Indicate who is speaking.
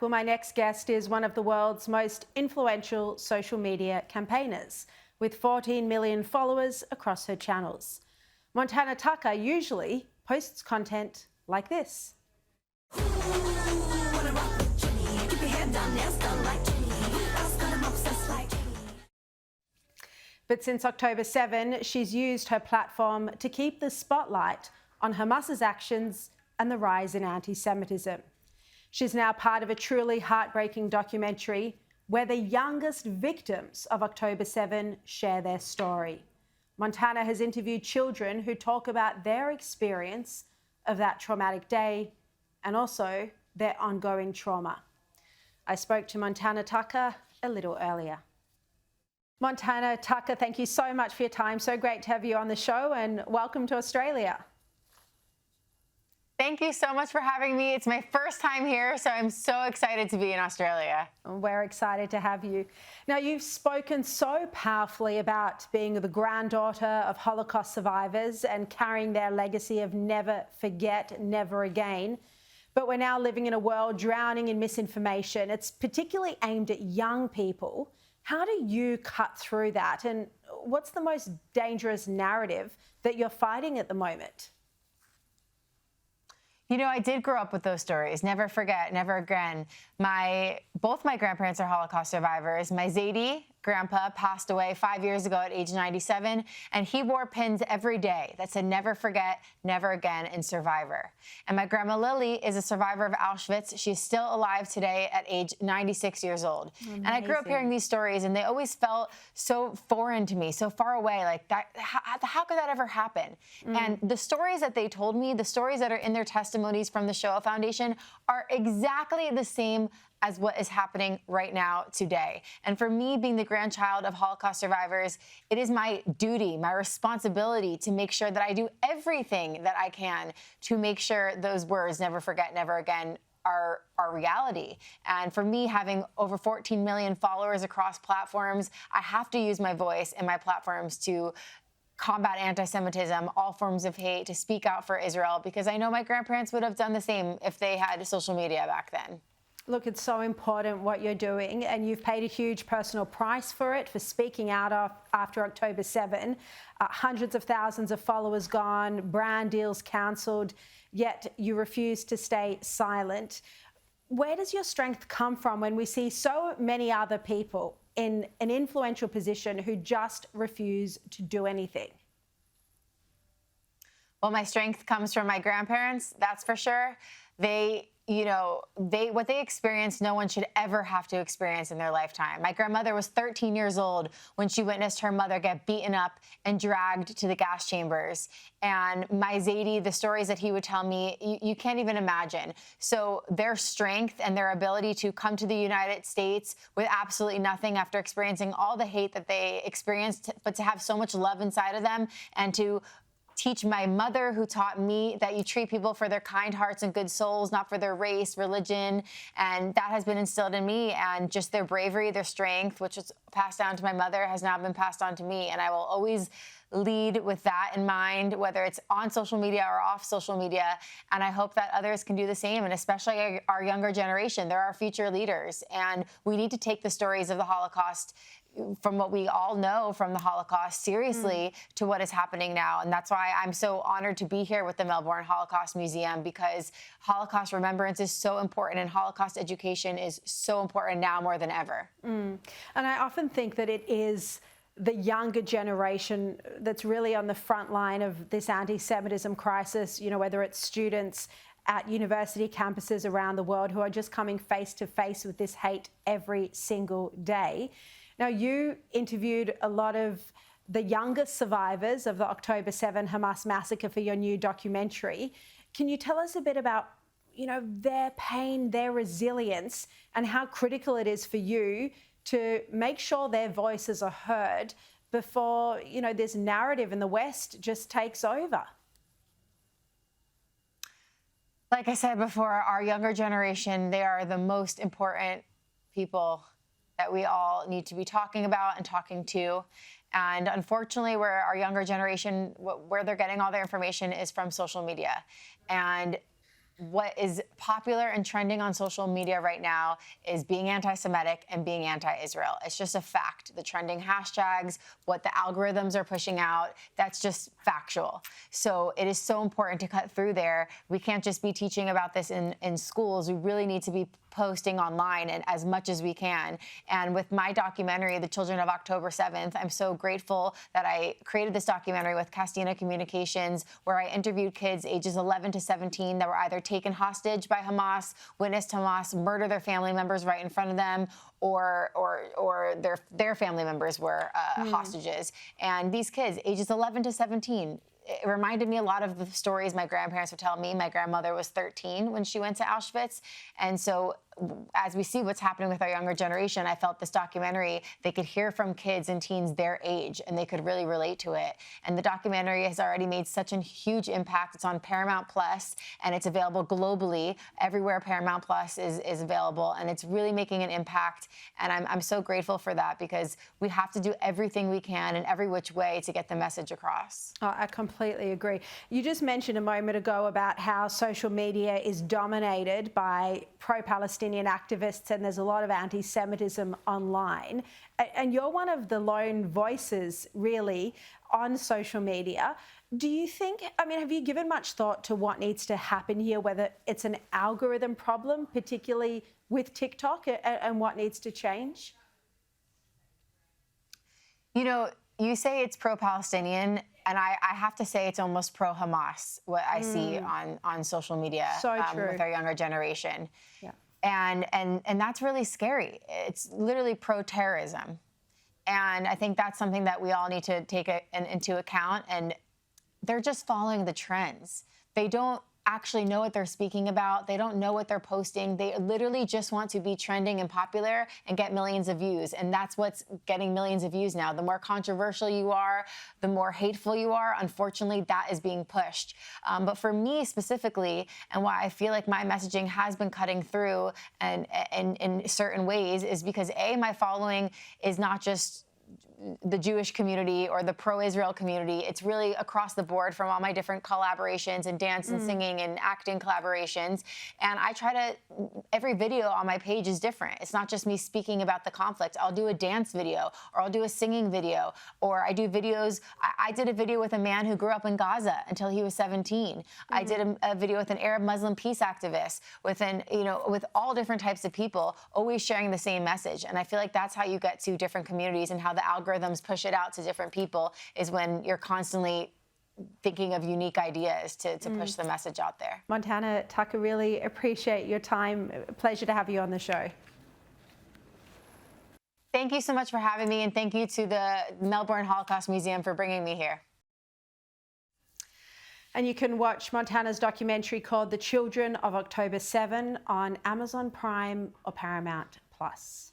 Speaker 1: Well, my next guest is one of the world's most influential social media campaigners, with 14 million followers across her channels. Montana Tucker usually posts content like this. But since October 7, she's used her platform to keep the spotlight on Hamas's actions and the rise in anti-Semitism. She's now part of a truly heartbreaking documentary where the youngest victims of October 7 share their story. Montana has interviewed children who talk about their experience of that traumatic day and also their ongoing trauma. I spoke to Montana Tucker a little earlier. Montana Tucker, thank you so much for your time. So great to have you on the show, and welcome to Australia.
Speaker 2: Thank you so much for having me. It's my first time here, so I'm so excited to be in Australia.
Speaker 1: We're excited to have you. Now, you've spoken so powerfully about being the granddaughter of Holocaust survivors and carrying their legacy of never forget, never again. But we're now living in a world drowning in misinformation. It's particularly aimed at young people. How do you cut through that? And what's the most dangerous narrative that you're fighting at the moment?
Speaker 2: You know, I did grow up with those stories. Never forget, never again. Both my grandparents are Holocaust survivors. My Zaidi grandpa passed away 5 years ago at age 97, and he wore pins every day that said never forget, never again, and survivor. And my grandma Lily is a survivor of Auschwitz. She's still alive today at age 96 years old.
Speaker 1: Amazing.
Speaker 2: And I grew up hearing these stories, and they always felt so foreign to me, so far away. Like, that, how could that ever happen? And the stories that they told me, the stories that are in their testimonies from the Shoah Foundation, are exactly the same as what is happening right now today. And for me, being the grandchild of Holocaust survivors, it is my duty, my responsibility to make sure that I do everything that I can to make sure those words, never forget, never again, are reality. And for me, having over 14 million followers across platforms, I have to use my voice and my platforms to combat anti-Semitism, all forms of hate, to speak out for Israel, because I know my grandparents would have done the same if they had social media back then.
Speaker 1: Look, it's so important what you're doing, and you've paid a huge personal price for it, for speaking out after October 7. Hundreds of thousands of followers gone, brand deals cancelled, yet you refuse to stay silent. Where does your strength come from when we see so many other people in an influential position who just refuse to do anything?
Speaker 2: Well, my strength comes from my grandparents, that's for sure. What they experienced, no one should ever have to experience in their lifetime. My grandmother was 13 years old when she witnessed her mother get beaten up and dragged to the gas chambers. And my Zaidi, the stories that he would tell me, you can't even imagine. So their strength and their ability to come to the United States with absolutely nothing after experiencing all the hate that they experienced, but to have so much love inside of them, and to teach my mother, who taught me that you treat people for their kind hearts and good souls, not for their race, religion. And that has been instilled in me. And just their bravery, their strength, which was passed down to my mother, has now been passed on to me. And I will always lead with that in mind, whether it's on social media or off social media. And I hope that others can do the same, and especially our younger generation. They're our future leaders. And we need to take the stories of the Holocaust, from what we all know from the Holocaust, seriously, to what is happening now. And that's why I'm so honored to be here with the Melbourne Holocaust Museum, because Holocaust remembrance is so important, and Holocaust education is so important now more than ever.
Speaker 1: And I often think that it is the younger generation that's really on the front line of this anti-Semitism crisis, you know, whether it's students at university campuses around the world who are just coming face to face with this hate every single day. Now, you interviewed a lot of the youngest survivors of the October 7 Hamas massacre for your new documentary. Can you tell us a bit about, you know, their pain, their resilience, and how critical it is for you to make sure their voices are heard before, you know, this narrative in the West just takes over?
Speaker 2: Like I said before, our younger generation, they are the most important people that we all need to be talking about and talking to. And unfortunately, where our younger generation, where they're getting all their information is from social media. And what is popular and trending on social media right now is being anti-Semitic and being anti-Israel. It's just a fact. The trending hashtags, what the algorithms are pushing out, that's just factual. So it is so important to cut through there. We can't just be teaching about this in schools. We really need to be posting online and as much as we can. And with my documentary, The Children of October 7th, I'm so grateful that I created this documentary with Castina Communications, where I interviewed kids ages 11 to 17 that were either taken hostage by Hamas, witnessed Hamas murder their family members right in front of them, or their family members were hostages. And these kids, ages 11 to 17, it reminded me a lot of the stories my grandparents would tell me. My grandmother was 13 when she went to Auschwitz. And so as we see what's happening with our younger generation, I felt this documentary, they could hear from kids and teens their age, and they could really relate to it. And the documentary has already made such a huge impact. It's on Paramount Plus, and it's available globally. Everywhere Paramount Plus is available, and it's really making an impact. And I'm so grateful for that, because we have to do everything we can in every which way to get the message across.
Speaker 1: Oh, I completely agree. You just mentioned a moment ago about how social media is dominated by pro-Palestinian activists, and there's a lot of anti-Semitism online. And you're one of the lone voices, really, on social media. Do you think, I mean, have you given much thought to what needs to happen here, whether it's an algorithm problem, particularly with TikTok, and what needs to change?
Speaker 2: You know, you say it's pro-Palestinian, and I have to say it's almost pro-Hamas, what I see on social media with our younger generation.
Speaker 1: Yeah.
Speaker 2: And that's really scary. It's literally pro-terrorism. And I think that's something that we all need to take into account. And they're just following the trends. They don't actually know what they're speaking about. They don't know what they're posting. They literally just want to be trending and popular and get millions of views. And that's what's getting millions of views now. The more controversial you are, the more hateful you are, unfortunately, that is being pushed. But for me specifically, and why I feel like my messaging has been cutting through and in certain ways, is because my following is not just the Jewish community or the pro-Israel community. It's really across the board, from all my different collaborations and dance and singing and acting collaborations. And I try to, every video on my page is different. It's not just me speaking about the conflict. I'll do a dance video, or I'll do a singing video, or I do videos. I did a video with a man who grew up in Gaza until he was 17. I did a video with an Arab Muslim peace activist, with all different types of people, always sharing the same message. And I feel like that's how you get to different communities, and how the algorithms push it out to different people, is when you're constantly thinking of unique ideas to push the message out there.
Speaker 1: Montana Tucker, really appreciate your time. Pleasure to have you on the show.
Speaker 2: Thank you so much for having me, and thank you to the Melbourne Holocaust Museum for bringing me here.
Speaker 1: And you can watch Montana's documentary called The Children of October 7 on Amazon Prime or Paramount Plus.